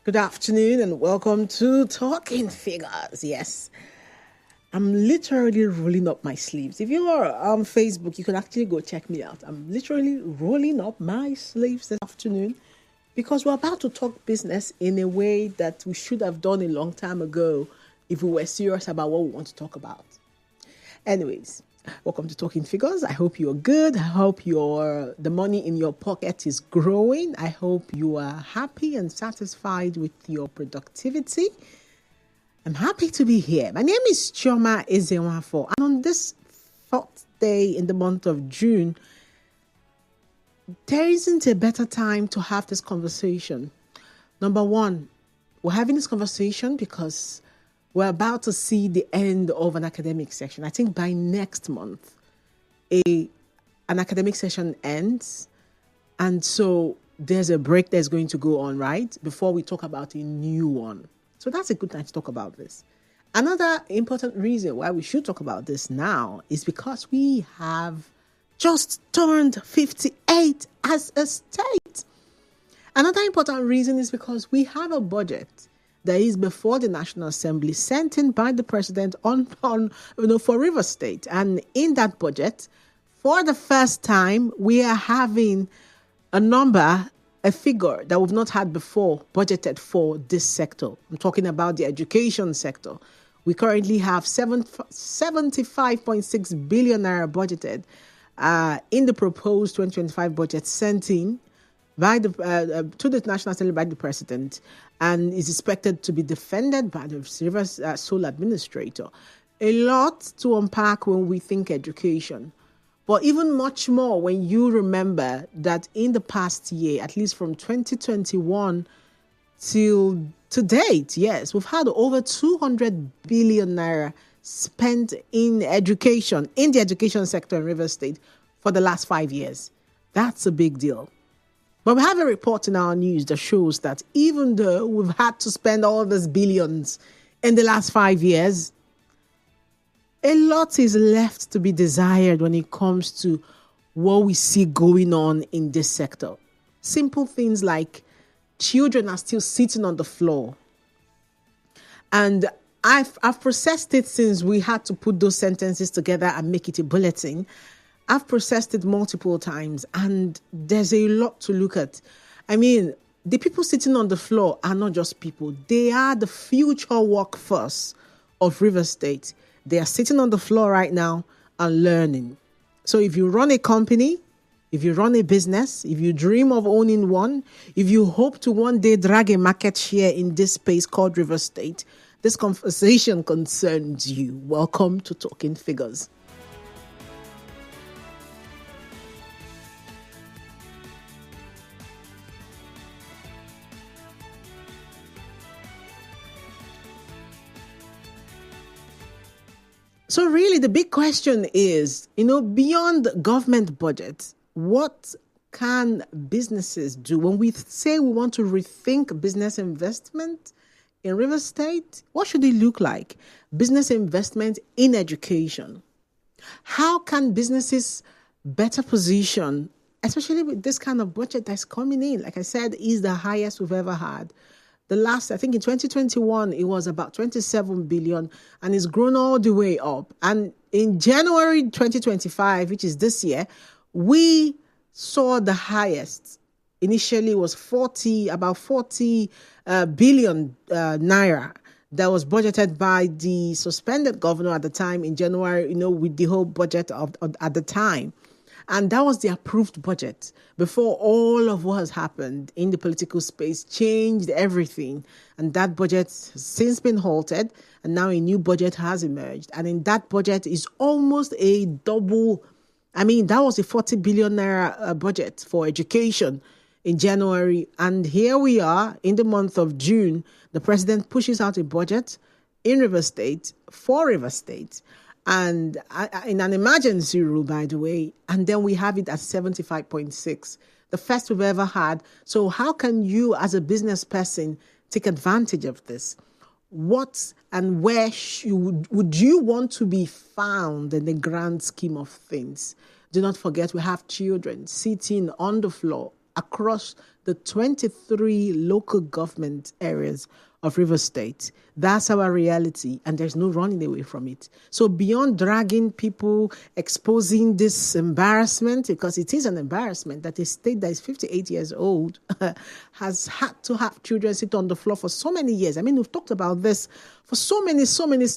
Good afternoon and welcome to Talking Figures. Yes, I'm literally rolling up my sleeves. If you are on Facebook, you can actually go check me out. I'm literally rolling up my sleeves this afternoon because we're about to talk business in a way that we should have done a long time ago if we were serious about what we want to talk about. Anyways, welcome to Talking Figures. I hope you're good. I hope the money in your pocket is growing. I hope you are happy and satisfied with your productivity. I'm happy to be here. My name is Chioma Ezenwafo, and on this fourth day in the month of June, there isn't a better time to have this conversation. Number one, we're having this conversation because we're about to see the end of an academic session. I think by next month, an academic session ends. And so there's a break that's going to go on, right? Before we talk about a new one. So that's a good time to talk about this. Another important reason why we should talk about this now is because we have just turned 58 as a state. Another important reason is because we have a budget that is before the National Assembly sent in by the president for River State. And in that budget, for the first time, we are having a figure that we've not had before budgeted for this sector. I'm talking about the education sector. We currently have 75.6 billion naira budgeted in the proposed 2025 budget sent in by to the National Assembly by the president, and is expected to be defended by the Rivers sole administrator. A lot to unpack when we think education, but even much more when you remember that in the past year, at least from 2021 till to date, yes, we've had over 200 billion naira spent in education, in the education sector in Rivers State for the last 5 years. That's a big deal. But we have a report in our news that shows that even though we've had to spend all these billions in the last 5 years, a lot is left to be desired when it comes to what we see going on in this sector. Simple things like children are still sitting on the floor. And I've processed it since we had to put those sentences together and make it a bulletin. I've processed it multiple times, and there's a lot to look at. I mean, the people sitting on the floor are not just people. They are the future workforce of River State. They are sitting on the floor right now and learning. So if you run a company, if you run a business, if you dream of owning one, if you hope to one day drag a market share in this space called River State, this conversation concerns you. Welcome to Talking Figures. So really, the big question is, beyond government budget, what can businesses do? When we say we want to rethink business investment in River State, what should it look like? Business investment in education. How can businesses better position, especially with this kind of budget that's coming in? Like I said, is the highest we've ever had. The last, I think in 2021, it was about 27 billion, and it's grown all the way up. And in January 2025, which is this year, we saw the highest. Initially, it was about 40 billion naira that was budgeted by the suspended governor at the time in January, with the whole budget at the time. And that was the approved budget before all of what has happened in the political space changed everything. And that budget has since been halted, and now a new budget has emerged. And in that budget is almost a double. I mean, that was a 40 billion naira budget for education in January. And here we are in the month of June. The president pushes out a budget in River State for River State. And in an emergency rule, by the way, and then we have it at 75.6, the first we've ever had. So how can you, as a business person, take advantage of this? What and where would you want to be found in the grand scheme of things? Do not forget, we have children sitting on the floor across the 23 local government areas of River State. That's our reality, and there's no running away from it. So beyond dragging people, exposing this embarrassment, because it is an embarrassment that a state that is 58 years old has had to have children sit on the floor for so many years. I mean, we've talked about this for so many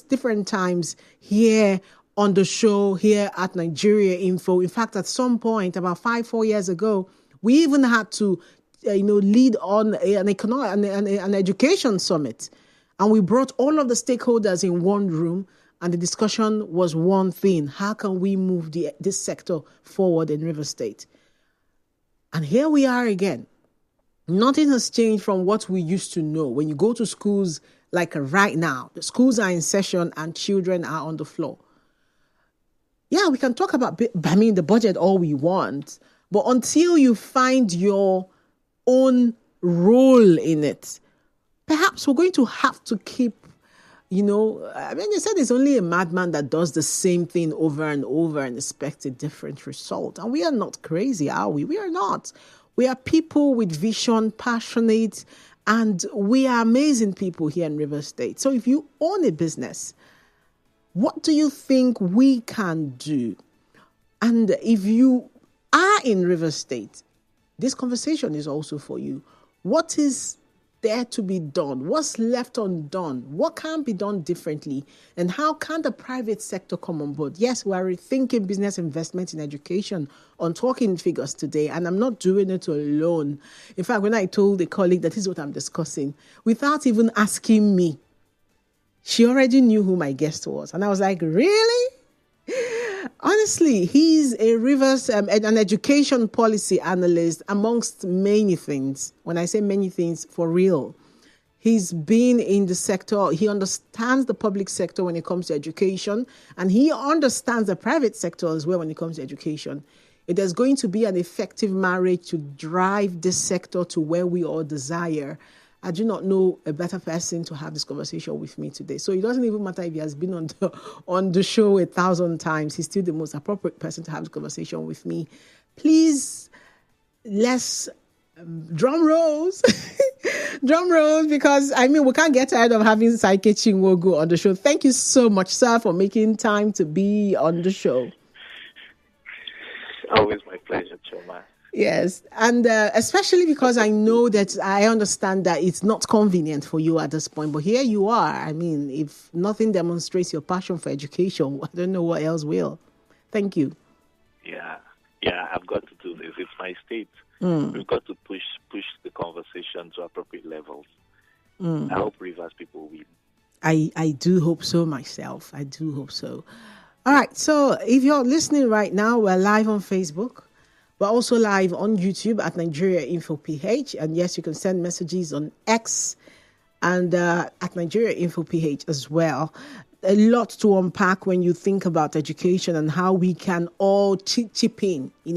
different times here on the show, here at Nigeria Info. In fact, at some point, about 4 years ago, we even had to lead on an education summit. And we brought all of the stakeholders in one room, and the discussion was one thing: how can we move this sector forward in River State? And here we are again. Nothing has changed from what we used to know. When you go to schools, like right now, the schools are in session and children are on the floor. Yeah, we can talk about, the budget all we want, but until you find your own role in it, perhaps we're going to have to keep, they said it's only a madman that does the same thing over and over and expects a different result. And we are not crazy, are we? We are not. We are people with vision, passionate, and we are amazing people here in River State. So if you own a business, what do you think we can do? And if you are in River State, this conversation is also for you. What is there to be done? What's left undone? What can be done differently? And how can the private sector come on board? Yes, we are rethinking business investment in education on Talking Figures today, and I'm not doing it alone. In fact, when I told a colleague that this is what I'm discussing, without even asking me, she already knew who my guest was. And I was like, really? Honestly, he's a an education policy analyst amongst many things. When I say many things, for real. He's been in the sector. He understands the public sector when it comes to education, and he understands the private sector as well when it comes to education. It is going to be an effective marriage to drive this sector to where we all desire. I do not know a better person to have this conversation with me today. So it doesn't even matter if he has been on the show 1,000 times. He's still the most appropriate person to have this conversation with me. Please, let's drum rolls. Drum rolls, because, we can't get tired of having Ikechi Nwogu on the show. Thank you so much, sir, for making time to be on the show. Always my pleasure, Choma. Yes, and especially because I understand that it's not convenient for you at this point, but here you are. If nothing demonstrates your passion for education, I don't know what else will. Thank you. Yeah, I've got to do this. It's my state. We've got to push the conversation to appropriate levels. I hope Rivers people win. I do hope so myself. I do hope so. All right, so if you're listening right now, we're live on Facebook. We're also live on YouTube at Nigeria Info PH. And yes, you can send messages on X and at Nigeria Info PH as well. A lot to unpack when you think about education and how we can all chip in. We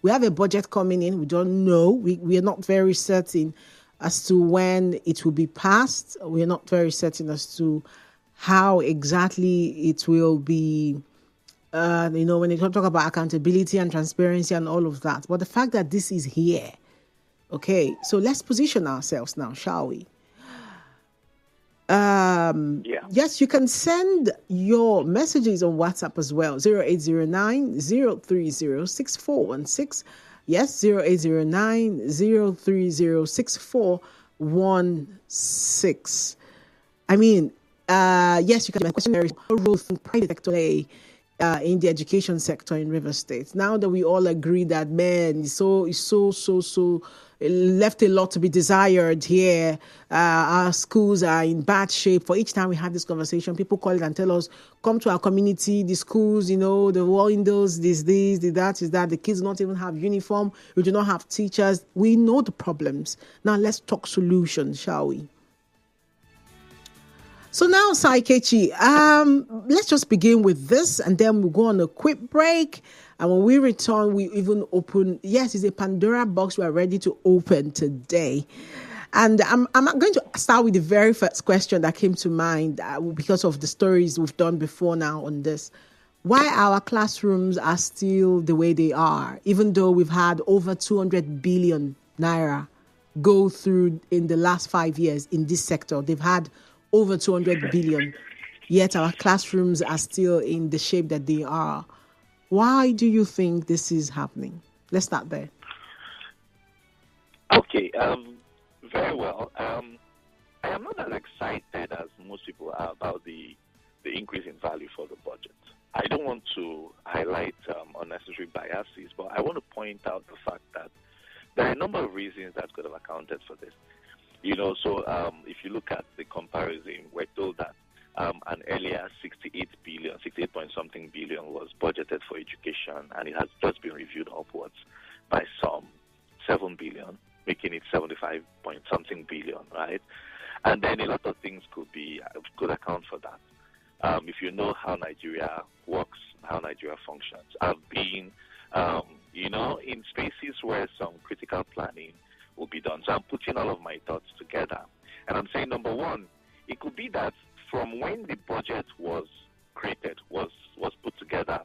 have a budget coming in. We don't know. We are not very certain as to when it will be passed. We are not very certain as to how exactly it will be. When you talk about accountability and transparency and all of that. But the fact that this is here, okay, so let's position ourselves now, shall we? Yes, you can send your messages on WhatsApp as well, 0809-030-6416. Yes, 0809-030-6416. Yes, you can question a role from private sector in the education sector in River State. Now that we all agree that, man, it's so it left a lot to be desired here. Our schools are in bad shape. For each time we have this conversation, people call it and tell us, come to our community, the schools, the windows, this, the that, is that. The kids do not even have uniform. We do not have teachers. We know the problems. Now let's talk solutions, shall we? So now, Ikechi, let's just begin with this, and then we'll go on a quick break. And when we return, we even open. Yes, it's a Pandora box we are ready to open today. And I'm going to start with the very first question that came to mind because of the stories we've done before now on this. Why our classrooms are still the way they are, even though we've had over 200 billion naira go through in the last 5 years in this sector. They've had over 200 billion, yet our classrooms are still in the shape that they are. Why do you think this is happening? Let's start there. Okay, very well. I am not as excited as most people are about the increase in value for the budget. I don't want to highlight unnecessary biases, but I want to point out the fact that there are a number of reasons that could have accounted for this. So if you look at the comparison, we're told that an earlier 68 point something billion was budgeted for education, and it has just been reviewed upwards by some 7 billion, making it 75 point something billion, right? And then a lot of things could account for that. If you know how Nigeria works, how Nigeria functions, I've been, in spaces where some critical planning will be done. So I'm putting all of my thoughts together. And I'm saying, number one, it could be that from when the budget was created, was put together,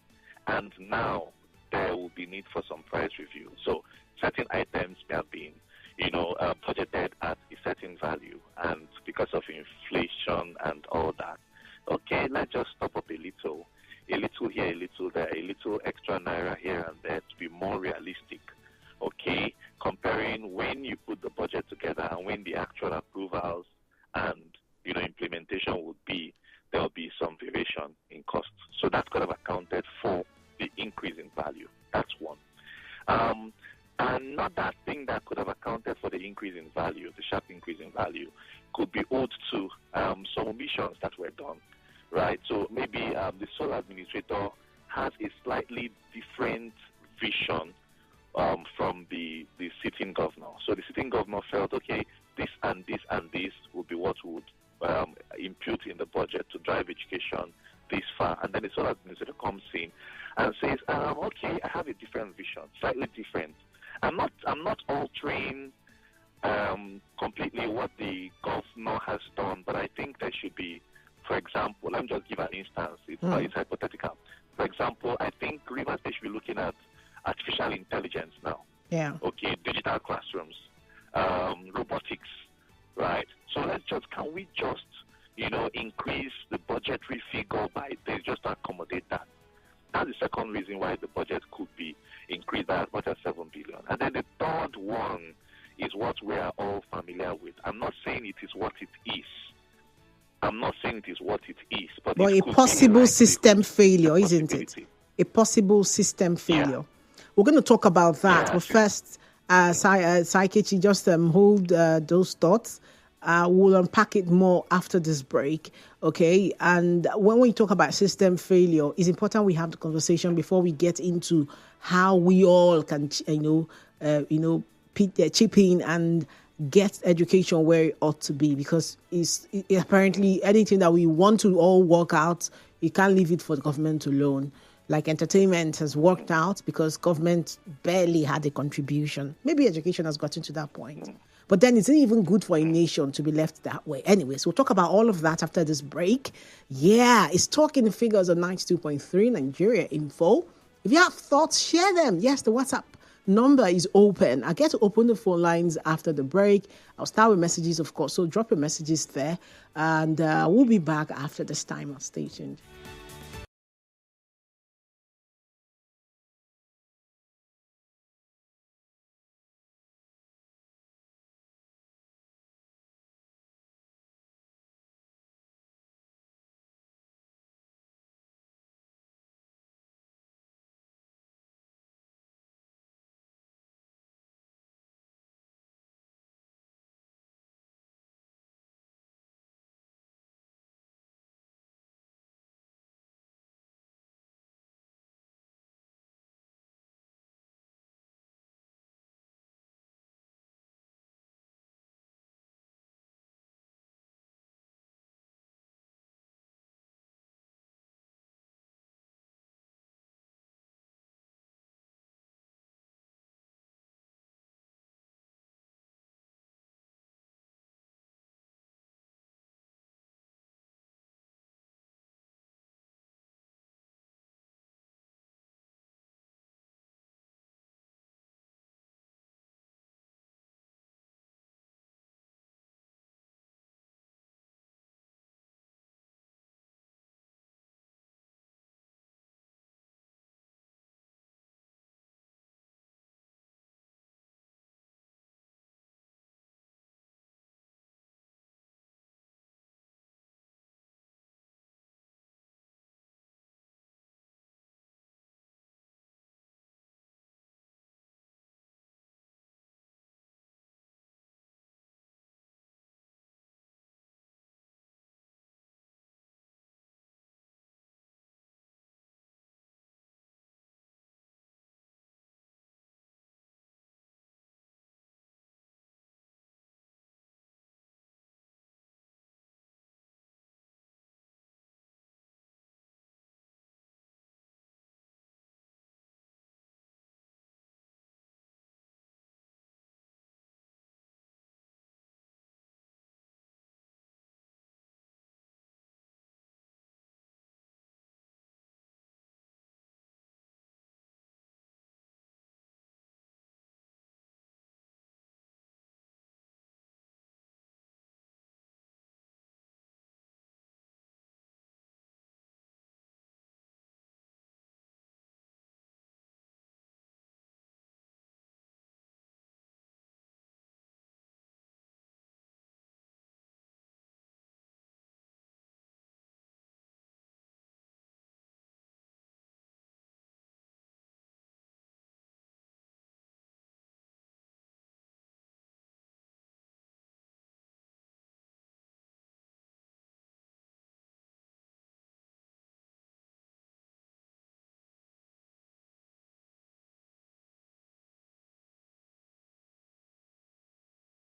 and now there will be need for some price review. So certain items may have been, budgeted at a certain value, and because of inflation and all that, okay, let's just stop up a little here, a little there, a little extra naira here and there to be more realistic. Okay, comparing when you put the budget together and when the actual approvals and implementation would be, there will be some variation in costs. So that could have accounted for the increase in value. That's one. Another thing that could have accounted for the increase in value, the sharp increase in value, could be owed to some omissions that were done, right? So maybe the sole administrator has a slightly different vision from the sitting governor. So the sitting governor felt, okay, this and this and this would be what would impute in the budget to drive education this far. And then the sole administrator comes in and says, okay, I have a different vision, slightly different. I'm not altering completely what the governor has done, but I think there should be, for example, let me just give an instance. It's hypothetical. For example, I think Rivers they should be looking at artificial intelligence now. Yeah. Okay, digital classrooms, robotics, right? So can we just, increase the budgetary figure by this just to accommodate that? That's the second reason why the budget could be increased by as much as 7 billion. And then the third one is what we are all familiar with. I'm not saying it is what it is. But a possible system failure, isn't it? A possible system failure. Yeah. We're going to talk about that. Yeah, but first, Ikechi, just hold those thoughts. We'll unpack it more after this break, okay? And when we talk about system failure, it's important we have the conversation before we get into how we all can, chip in and get education where it ought to be, because it's apparently anything that we want to all work out, you can't leave it for the government alone. Like entertainment has worked out because government barely had a contribution. Maybe education has gotten to that point. But then it's not even good for a nation to be left that way. Anyways, we'll talk about all of that after this break. Yeah, it's talking figures on 92.3 Nigeria Info. If you have thoughts, share them. Yes, the WhatsApp number is open. I get to open the phone lines after the break. I'll start with messages, of course. So drop your messages there. And we'll be back after this time. Stay tuned.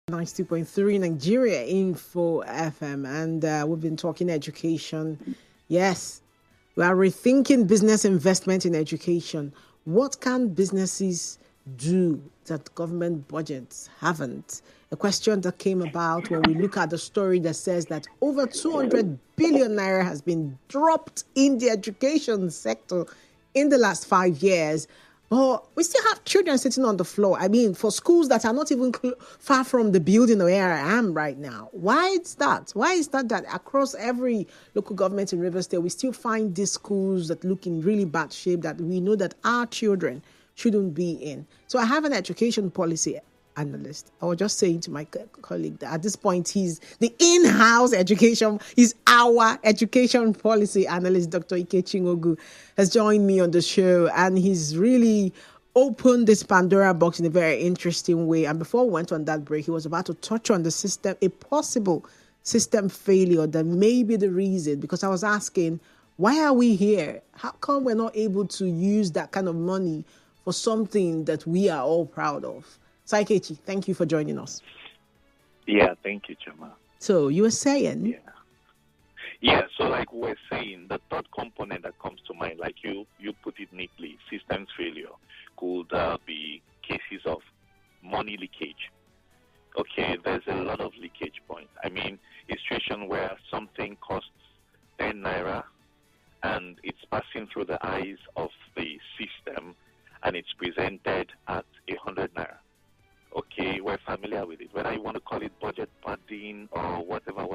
92.3 Nigeria Info FM, and we've been talking education. Yes, we are rethinking business investment in education. What can businesses do that government budgets haven't? A question that came about when we look at the story that says that over 200 billion naira has been dropped in the education sector in the last 5 years. But we still have children sitting on the floor. I mean, for schools that are not even far from the building where I am right now. Why is that? Why is that across every local government in Rivers State, we still find these schools that look in really bad shape that we know that our children shouldn't be in? So I have an education policy analyst. I was just saying to my colleague that at this point, he's the in-house education, he's our education policy analyst. Dr. Ikechi Nwogu has joined me on the show, and he's really opened this Pandora box in a very interesting way. And before we went on that break, he was about to touch on the system, a possible system failure that may be the reason, because I was asking, why are we here? How come we're not able to use that kind of money for something that we are all proud of? So, Ikechi, thank you for joining us. Yeah, thank you, Chama. So, you were saying? Yeah, so like we're saying, the third component that comes to mind, like you put it neatly, systems failure, could be cases of money leakage. Okay, there's a lot of leakage points. I mean, a situation where something costs 10 naira and it's passing through the eyes of the system and it's presented at 100 naira. Okay, we're familiar with it. Whether you want to call it budget padding or whatever,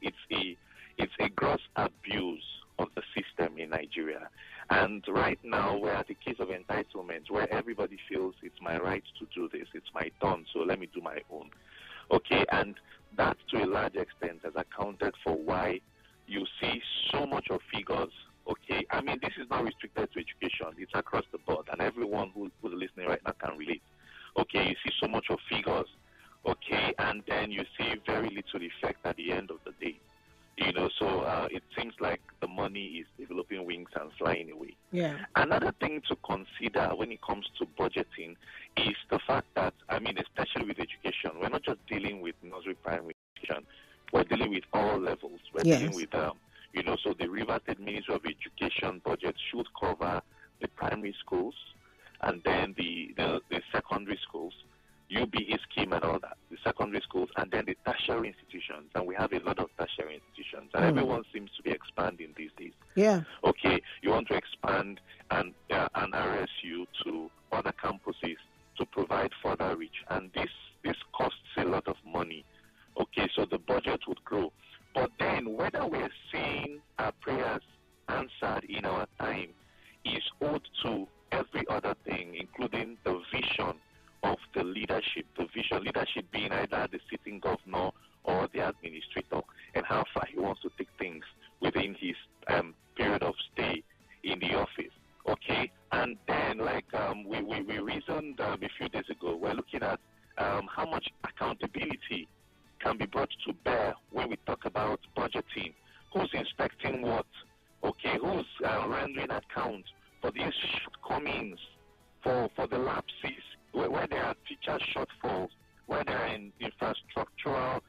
it's a gross abuse of the system in Nigeria. And right now, we're at a case of entitlement where everybody feels it's my right to do this, it's my turn, so let me do my own. Okay, and that to a large extent has accounted for why you see so much of figures. Okay, I mean, this is not restricted to education, it's across the board, and everyone who's listening right now can relate. Okay, you see so much of figures, okay, and then you see very little effect at the end of the day. So it seems like the money is developing wings and flying away. Yeah. Another thing to consider when it comes to budgeting is the fact that, I mean, especially with education, we're not just dealing with nursery primary education, we're dealing with all levels. We're dealing with, so the Rivers State Ministry of Education budget should cover the primary schools, and then the secondary schools, UBE scheme and all that, the secondary schools, and then the tertiary institutions. And we have a lot of tertiary institutions, and everyone seems to be expanding these days. Yeah. Okay, you want to expand an RSU to other campuses to provide further reach, and this costs a lot of money. Okay, so the budget would grow. But then whether we're seeing our prayers answered in our time is owed to every other thing, including the vision of the leadership, leadership being either the sitting governor or the administrator, and how far he wants to take things within his period of stay in the office. Okay, and then like we reasoned a few days ago, we're looking at how much accountability can be brought to bear when we talk about budgeting. Who's inspecting what? Okay, who's rendering account for these shortcomings, for the lapses, where there are teacher shortfalls, where there are infrastructural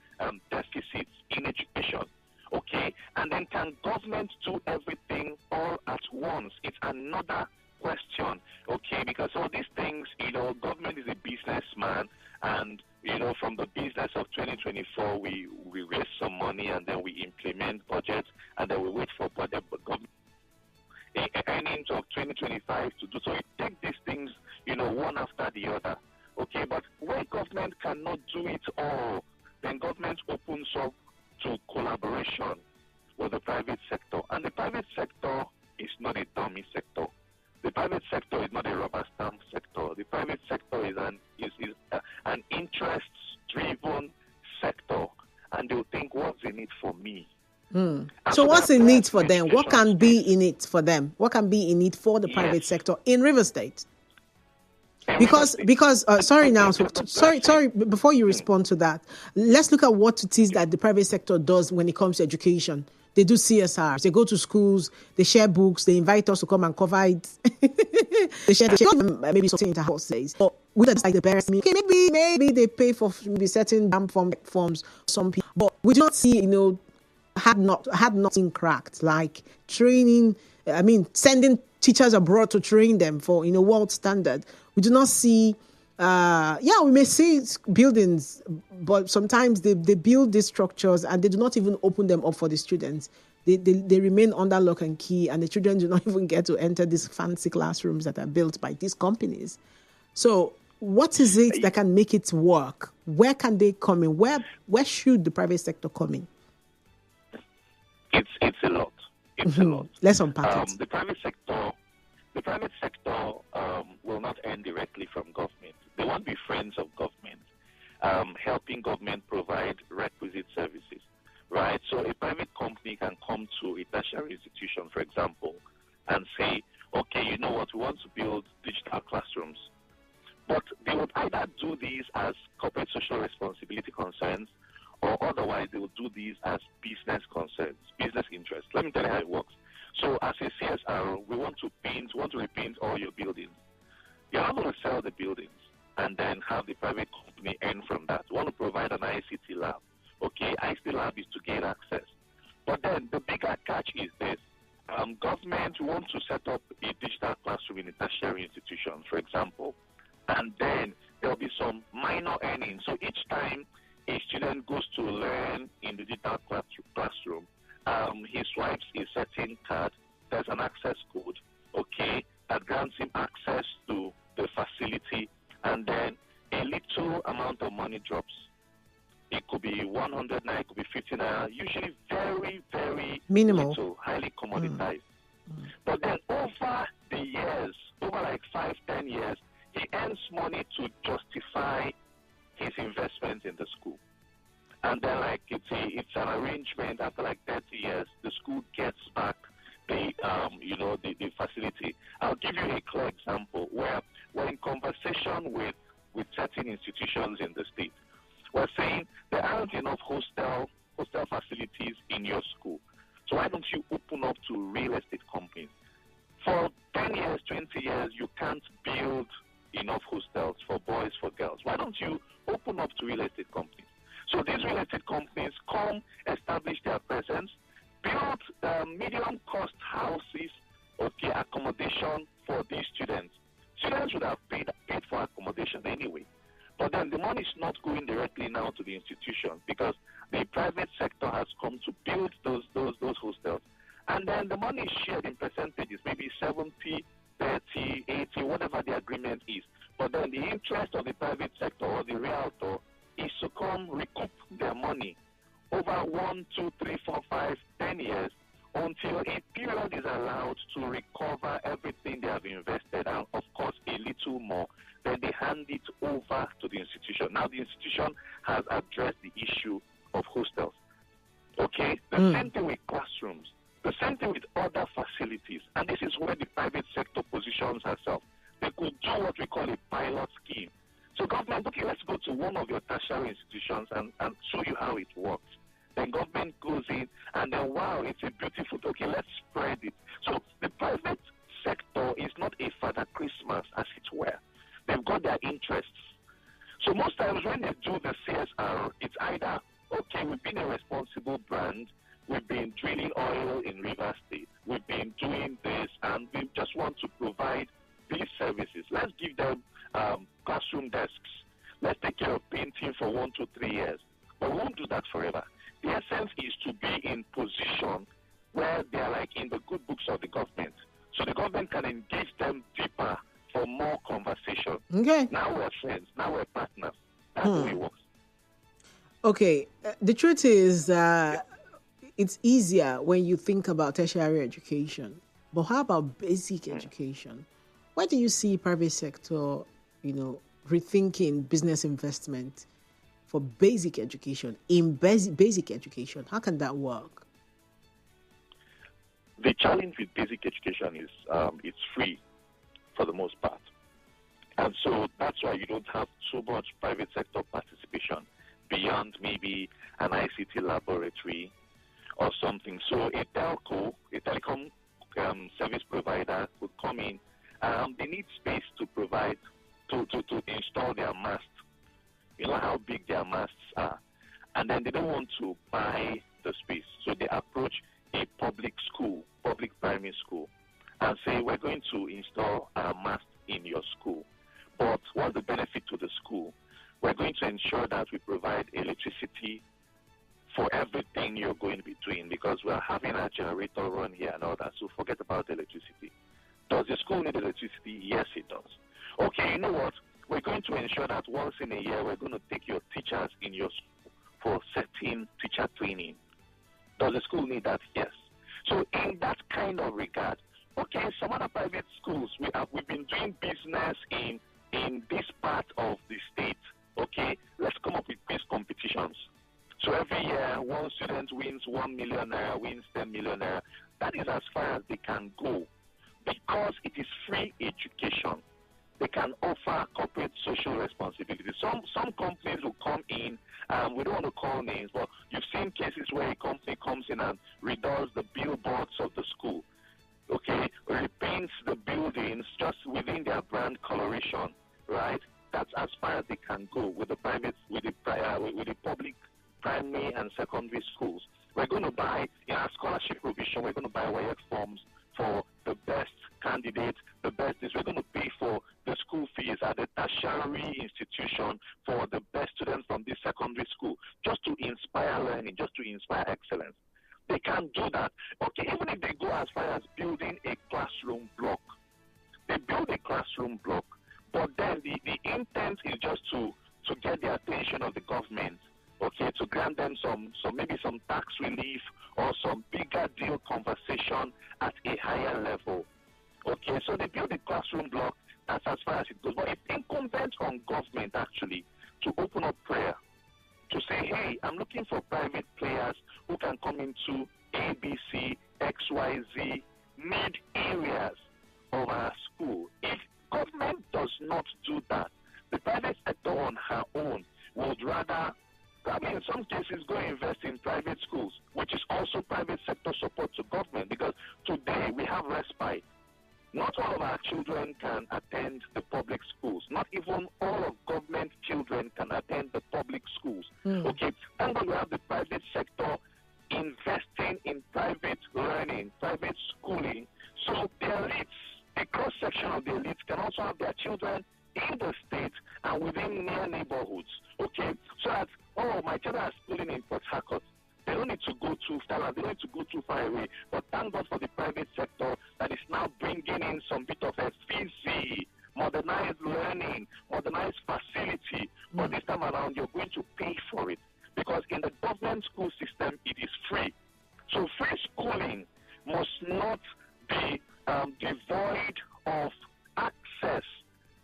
deficits in education. Okay, and then can government do everything all at once? It's another question. Okay, because all these things, government is a businessman, and from the business of 2024, we raise some money and then we implement budgets, and then we wait for budget government earnings of 2025 to do so. You take these things, one after the other. Okay, but where government cannot do it all, then government opens up to collaboration with the private sector. And the private sector is not a dummy sector. The private sector is not a rubber stamp sector. The private sector is an interest-driven sector, and they'll think, what's in it for me? So what's in it for them? What can be in it for them? What can be in it for the private sector in Rivers State? Because sorry, before you respond to that, let's look at what it is that the private sector does when it comes to education. They do CSRs. They go to schools. They share books. They invite us to come and cover it. they share maybe something in the house says. But we just like the parents. Okay, maybe they pay for maybe certain forms. Some people, but we do not see. Had nothing cracked like training. I mean, sending teachers abroad to train them for world standard. We do not see. We may see buildings, but sometimes they build these structures and they do not even open them up for the students. They remain under lock and key, and the children do not even get to enter these fancy classrooms that are built by these companies. So what is it that can make it work? Where can they come in? Where should the private sector come in? It's a lot. It's a lot. Let's unpack it. The private sector will not earn directly from government. They won't be friends of government, helping government provide requisite services, right? So a private company can come to a tertiary institution, for example, and say, okay, you know what, we want to build digital classrooms. But they would either do these as corporate social responsibility concerns, or otherwise they will do these as business concerns, business interests. Let me tell you how it works. So as a CSR, we want to repaint all your buildings. You're not going to sell the buildings and then have the private company earn from that. We want to provide an ICT lab. Okay, ICT lab is to gain access. But then the bigger catch is this. Government wants to set up a digital classroom in a tertiary institution, for example, and then there'll be some minor earnings. So each time a student goes to learn in the digital classroom, he swipes a certain card, there's an access code, okay, that grants him access to the facility, and then a little amount of money drops. It could be 100 naira, it could be 50 naira, usually very, very minimal, little, highly commoditized. But then over the years, over like 5-10 years, he earns money to justify his investment in the school. And then it's an arrangement after like 30 years, the school gets back the facility. I'll give you a clear example where we're in conversation with certain institutions in the state. We're saying there aren't enough hostel facilities in your school. So why don't you open up to real estate companies? For 10 years, 20 years, you can't build enough hostels for boys, for girls. Why don't you open up to real estate companies? So these real estate companies come, establish their presence, build medium-cost houses, okay, accommodation for these students. Students would have paid for accommodation anyway. But then the money is not going directly now to the institution because the private sector has come to build those hostels. And then the money is shared in percentages, maybe 70, 30, 80, whatever the agreement is. But then the interest of the private sector or the realtor is to come recoup their money over 1, 2, 3, 4, 5, 10 years until a period is allowed to recover everything they have invested and, of course, a little more. Then they hand it over to the institution. Now the institution has addressed the issue of hostels. Okay? The same thing with classrooms. The same thing with other facilities. And this is where the private sector positions herself. They could do what we call a pilot scheme. So government, okay, let's go to one of your tertiary institutions and show you how it works. Then government goes in and then, wow, it's a beautiful, okay, let's spread it. So the private sector is not a Father Christmas, as it were. They've got their interests. So most times when they do the CSR, it's either, okay, we've been a responsible brand, we've been drilling oil in River State, we've been doing this, and we just want to provide these services. Let's give them classroom desks. Let's take care of painting for 1 to 3 years. But we won't do that forever. The essence is to be in position where they are like in the good books of the government. So the government can engage them deeper for more conversation. Okay. Now we're friends. Now we're partners. That's the way it works. Okay. The truth is it's easier when you think about tertiary education. But how about basic education? Why do you see private sector, rethinking business investment for basic education, in basic education? How can that work? The challenge with basic education is it's free for the most part. And so that's why you don't have so much private sector participation beyond maybe an ICT laboratory or something. So a telco, a telecom service provider would come in. They need space to provide, to install their masts. You know how big their masts are. And then they don't want to buy the space. So they approach a public school, public primary school, and say, we're going to install a mast in your school. But what's the benefit to the school? We're going to ensure that we provide electricity for everything you're going to be doing, because we're having a generator run here and all that, so forget about electricity. Does the school need electricity? Yes, it does. Okay, you know what? We're going to ensure that once in a year, we're going to take your teachers in your school for certain teacher training. Does the school need that? Yes. So in that kind of regard, okay, some other private schools, we've been doing business in this part of the state. Okay, let's come up with quiz competitions. So every year, one student wins 1 million naira, wins 10 million naira. That is as far as they can go, because it is free education. They can offer corporate social responsibility. Some companies will come in, we don't want to call names, but you've seen cases where a company comes in and redoes the billboards of the school, okay, repaints the buildings just within their brand coloration, right? That's as far as they can go with the public primary and secondary schools. We're going to buy, in our scholarship provision, we're going to buy WIEC forms for the best candidates, the best is we're going to pay for the school fees at the tertiary institution for the best students from this secondary school, just to inspire learning, just to inspire excellence. They can't do that. Okay, even if they go as far as building a classroom block, they build a classroom block, but then the intent is just to get the attention of the government, okay, to grant them maybe some tax relief or some bigger deal conversation at a higher level. Okay, so they build a classroom block, that's as far as it goes. But it's incumbent on government actually to open up prayer, to say, hey, I'm looking for private players who can come into ABC, XYZ, need areas of our school. If government does not do that, the private sector on her own would rather, in some cases, go invest in private schools, which is also private sector support to government, because today we have respite. Not all of our children can attend the public schools. Not even all of government children can attend the public schools. Okay, and we have the private sector investing in private learning, private schooling. So the elites, a cross-section of the elites, can also have their children in the state and within near neighborhoods. Okay, so that, my children are schooling in Port Harcourt. They don't need to go too far, they don't need to go too far away. But thank God for the private sector that is now bringing in some bit of efficiency, modernized learning, modernized facility. But this time around, you're going to pay for it, because in the government school system, it is free. So free schooling must not be devoid of access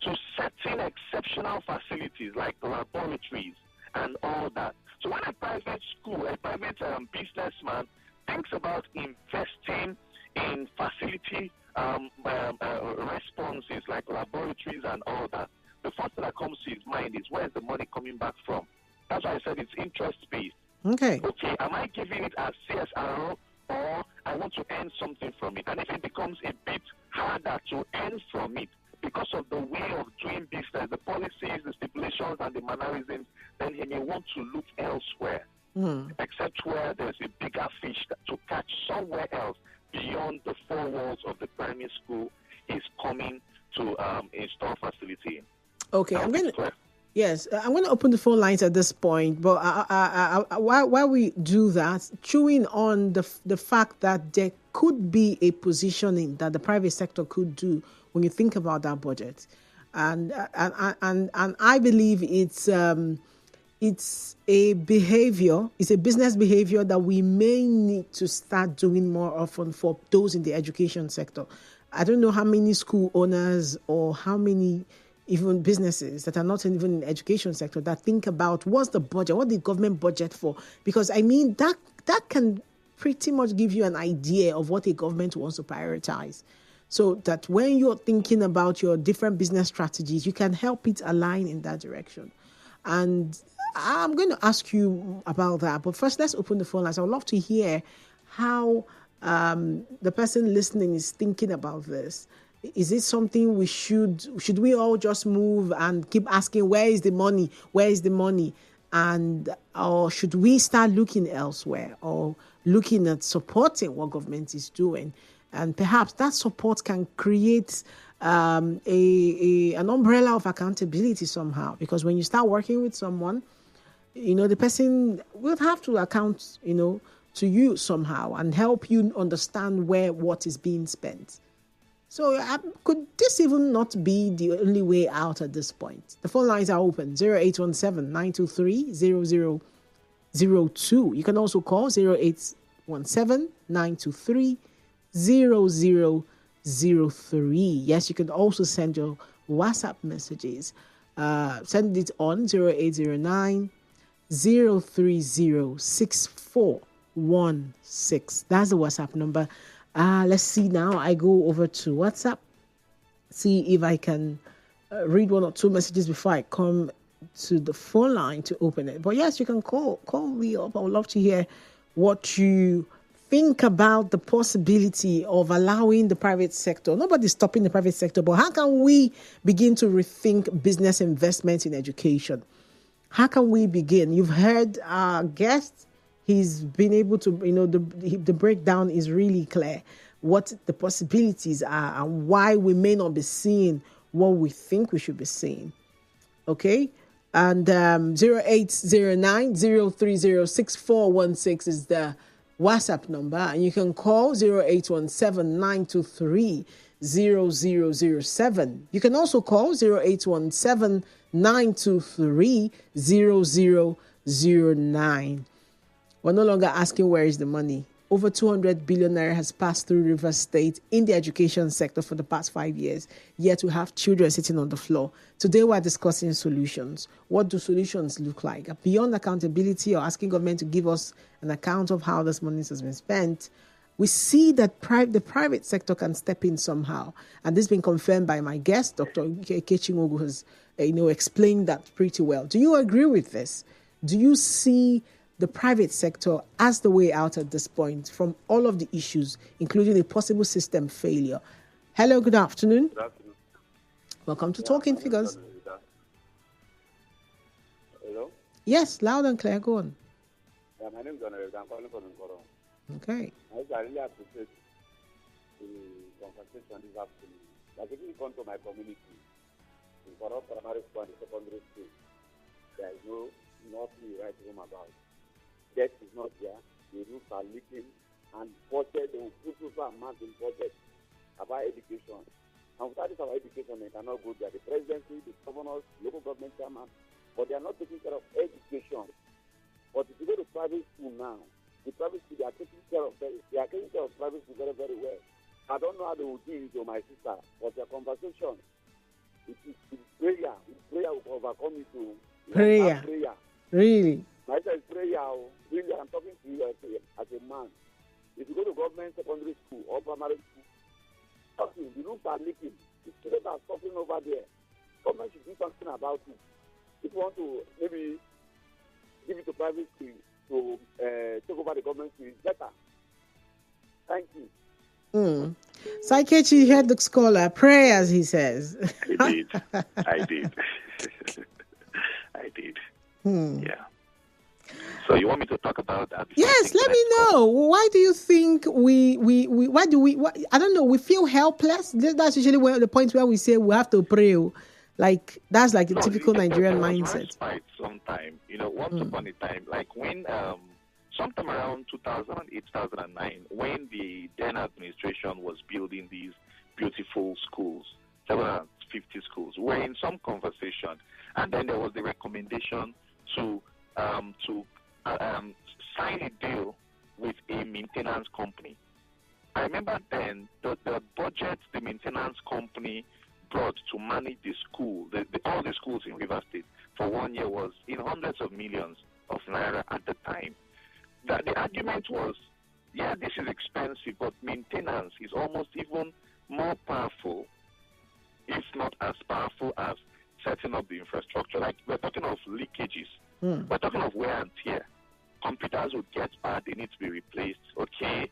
to certain exceptional facilities like laboratories and all that. So when a private school, a private businessman thinks about investing in facility responses like laboratories and all that, the first thing that comes to his mind is, where's the money coming back from? That's why I said it's interest-based. Okay, am I giving it as CSRO, or I want to earn something from it? And if it becomes a bit harder to earn from it because of the way of doing business, the policies, the stipulations, and the mannerisms, then he may want to look elsewhere, except where there's a bigger fish to catch somewhere else beyond the four walls of the primary school. Is coming to install facility. Okay, I'm going to open the phone lines at this point, but while we do that, chewing on the fact that there could be a positioning that the private sector could do when you think about that budget, and I believe it's a behavior, it's a business behavior that we may need to start doing more often for those in the education sector. I don't know how many school owners or how many even businesses that are not even in the education sector that think about what's the budget, what the government budget for, because that can pretty much give you an idea of what a government wants to prioritize, so that when you're thinking about your different business strategies, you can help it align in that direction. And I'm going to ask you about that, but first let's open the phone lines. I would love to hear how the person listening is thinking about this. Is it something should we all just move and keep asking, where is the money? Where is the money? And or should we start looking elsewhere or looking at supporting what government is doing? And perhaps that support can create an umbrella of accountability somehow. Because when you start working with someone, the person will have to account, to you somehow and help you understand where what is being spent. So could this even not be the only way out at this point? The phone lines are open, 0817-923-0002. You can also call 0817-923-0003. Yes, you can also send your WhatsApp messages. Send it on 0809 0306416. That's the WhatsApp number. Let's see now. I go over to WhatsApp, see if I can read one or two messages before I come to the phone line to open it. But yes, you can call me up. I would love to hear what you think about the possibility of allowing the private sector. Nobody's stopping the private sector, but how can we begin to rethink business investment in education? How can we begin? You've heard our guest. He's been able to, the breakdown is really clear. What the possibilities are and why we may not be seeing what we think we should be seeing. Okay? And 0809-030-6416 is the WhatsApp number. And you can call 0817-923-0007. You can also call 0817-923-0009. We're no longer asking where is the money. Over 200 billion naira has passed through Rivers State in the education sector for the past 5 years, yet we have children sitting on the floor. Today we're discussing solutions. What do solutions look like? Beyond accountability or asking government to give us an account of how this money has been spent, we see that the private sector can step in somehow. And this has been confirmed by my guest, Dr. Ikechi Nwogu, has explained that pretty well. Do you agree with this? Do you see the private sector as the way out at this point from all of the issues, including a possible system failure? Hello, good afternoon. Good afternoon. Welcome to Talking Figures. Hello? Yes, loud and clear. Go on. Yeah, my name is Analyst. I'm calling from Nkoro. Okay. I really appreciate the conversation this afternoon. Like if you come to my community, in Nkoro primary school and secondary school, there is nothing you write home about. Debt is not there, the roofs are leaking, and budget, they will put super amount in budget about education. And without this about education, they cannot go there. The presidency, the governors, local government chairman, but they are not taking care of education. But if you go to private school now, the private school, they are taking care of private school very, very well. I don't know how they will do it to my sister, but their conversation, it is prayer. Prayer will overcome it to prayer. Really? I said prayer. Really, I'm talking to you as a man. If you go to government secondary school or primary school, the roofs are leaking. The students are suffering over there. Government should do something about it. If you want to maybe give it to private school to take over the government school, it's better. Thank you. So Ikechi heard the scholar, prayers, he says. I did. Yeah. So you want me to talk about that? Yes, let me know. Why do you think we I don't know, we feel helpless? That's usually where the point where we say we have to pray. Like, that's like a typical Nigerian mindset. Sometime, once upon a time, like when, sometime around 2008, 2009, when the then administration was building these beautiful schools, 750 schools, we were in some conversation, and then there was the recommendation to sign a deal with a maintenance company. I remember then the budget the maintenance company brought to manage the school, all the schools in Rivers State for 1 year was in hundreds of millions of naira at the time. The argument was, yeah, this is expensive, but maintenance is almost even more powerful, if not as powerful as setting up the infrastructure. Like, we're talking of leakages We're talking of wear and tear. Computers would get bad, they need to be replaced. Okay.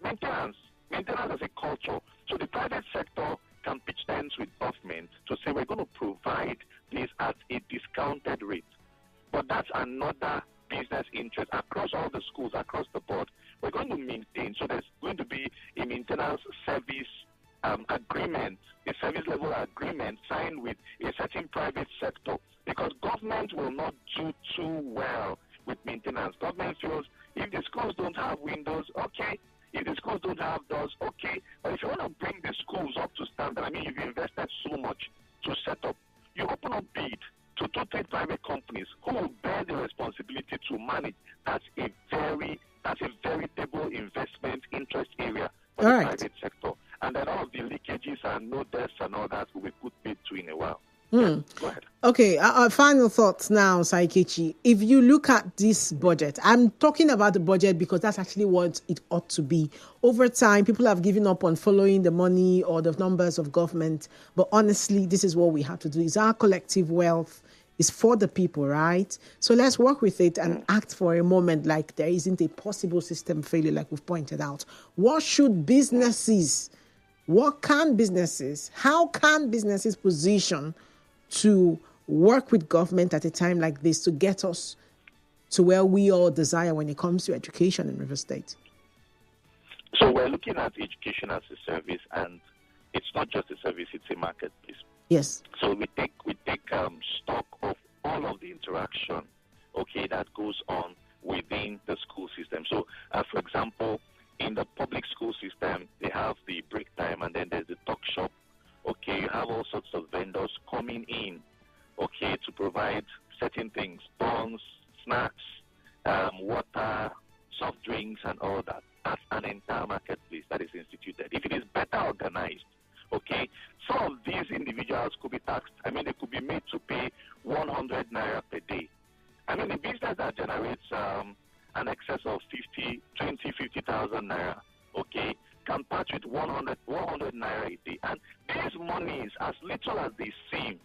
Maintenance as a culture. So the private sector can pitch tents with government to say we're going to provide this at a discounted rate. But that's another business interest across all the schools, across the board. We're going to maintain. So there's going to be a maintenance service agreement, a service level agreement signed with a certain private sector, because government will not do too well with maintenance. Government feels if the schools don't have windows, okay. If the schools don't have doors, okay. But if you want to bring the schools up to standard, I mean, you've invested so much to set up, you open up bid to 2-3 private companies who will bear the responsibility to manage. That's a veritable investment interest area for the private sector. And then all of the leakages and no deaths and all that will be put bid to in a while. Yeah, go ahead. Okay, our final thoughts now, Ikechi. If you look at this budget, I'm talking about the budget because that's actually what it ought to be. Over time, people have given up on following the money or the numbers of government. But honestly, this is what we have to do. It's our collective wealth. It's for the people, right? So let's work with it and act for a moment like there isn't a possible system failure like we've pointed out. What can businesses, how can businesses position to work with government at a time like this to get us to where we all desire when it comes to education in River State? So we're looking at education as a service, and it's not just a service, it's a marketplace. Yes. So we take stock of all of the interaction, okay, that goes on within the school system. So, for example, in the public school system, they have the break time, and then there's the talk shop. Okay, you have all sorts of vendors coming in, okay, to provide certain things, buns, snacks, water, soft drinks, and all that. That's an entire marketplace that is instituted. If it is better organized, okay, some of these individuals could be taxed. I mean, they could be made to pay 100 naira per day. I mean, the business that generates an excess of 50,000 naira, okay, can patch with 100 naira a day. And these monies, as little as they seem,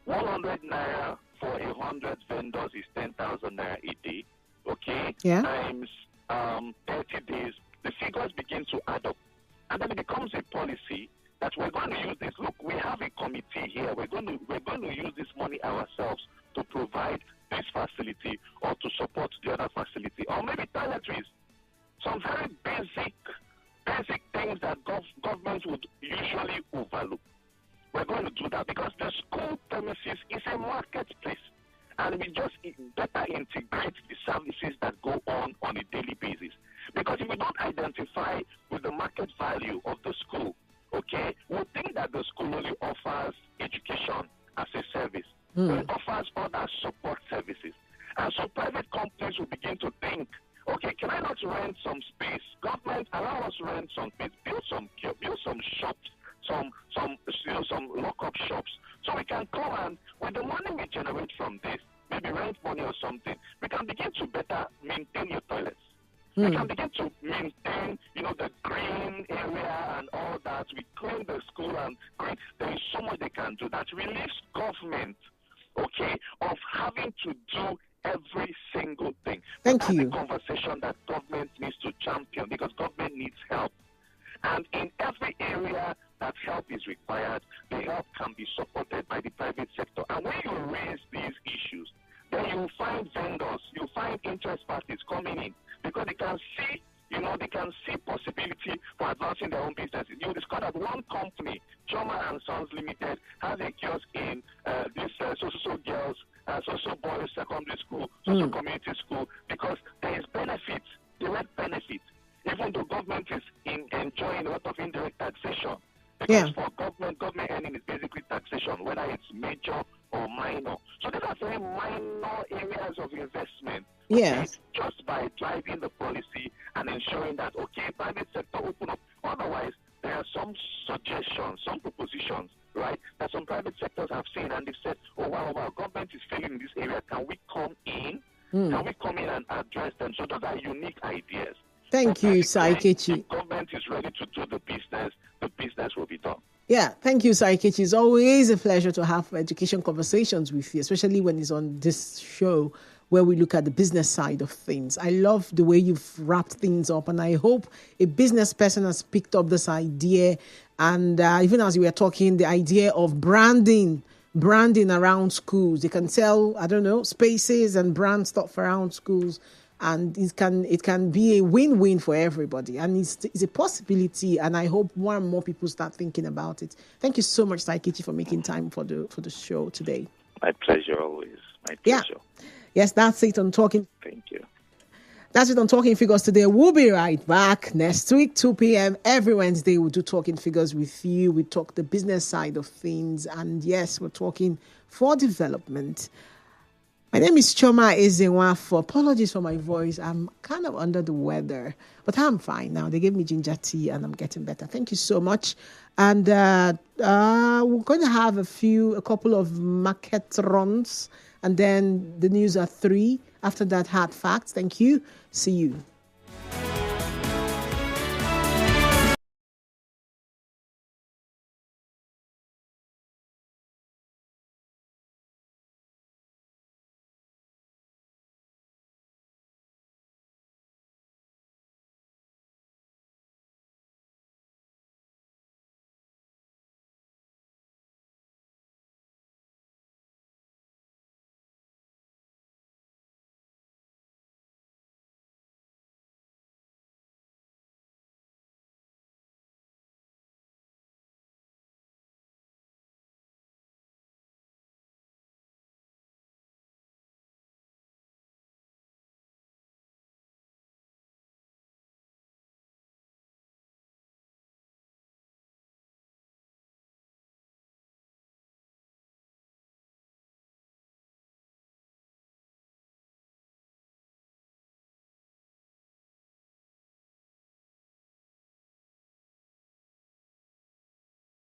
100 naira for 100 vendors is 10,000 naira a day, okay? Yeah. Times 30 days, the figures begin to add up. And then it becomes a policy that we're going to use this. Look, we have a committee here. We're going to use this money ourselves to provide this facility or to support the other facility, or maybe toiletries. Some very basic things that government would usually overlook. We're going to do that because the school premises is a marketplace, and we just better integrate the services that go on a daily basis. Because if we don't identify with the market value of the school, okay, we'll think that the school only offers education as a service. But it offers other support services. And so private companies will begin to think, okay, can I not rent some space? Government, allow us to rent some space, build some shops, some lock-up shops, so we can come and, with the money we generate from this, maybe rent money or something, we can begin to better maintain your toilets. We can begin to maintain, the green area and all that. We clean the school and green. There is so much they can do that relieves government, okay, of having to do every single thing. Thank you. That's a conversation that government needs to champion, because government needs help. And in every area that help is required, the help can be supported by the private sector. And when you raise these issues, then you'll find vendors, you'll find interest parties coming in, because they can see, they can see possibility for advancing their own businesses. You'll discover that one company, Choma and Sons Limited, has a kiosk in this so girls, so boys secondary school, so community school, because there is benefit, direct benefit, even though government is enjoying a lot of indirect taxation. Because for government earning is basically taxation, whether it's major or minor. So these are very minor areas of investment. Yes. Okay, just by driving the policy and ensuring that, okay, private sector open up. Otherwise, there are some suggestions, some propositions, right, that some private sectors have seen, and they've said, oh, wow, government is failing in this area. Can we come in? Can we come in and address them? So those are unique ideas. Thank you, Ikechi. If government is ready to do the business will be done. Yeah, thank you, Ikechi. It's always a pleasure to have education conversations with you, especially when it's on this show where we look at the business side of things. I love the way you've wrapped things up, and I hope a business person has picked up this idea. And even as we were talking, the idea of branding around schools. They can sell, I don't know, spaces and brand stuff around schools, and it can be a win-win for everybody, and it's a possibility, and I hope more and more people start thinking about it. Thank you so much, Ikechi, for making time for the show today. My pleasure always. My Yeah. pleasure. Yes, that's it on Talking. Thank you. That's it on Talking Figures today. We'll be right back next week, 2 p.m. Every Wednesday, we'll do Talking Figures with you. We talk the business side of things, and yes, we're talking for development. My name is Choma Ezenwafo. Apologies for my voice. I'm kind of under the weather, but I'm fine now. They gave me ginger tea and I'm getting better. Thank you so much. And we're going to have a couple of market runs, and then the news at 3. After that, hard facts. Thank you. See you.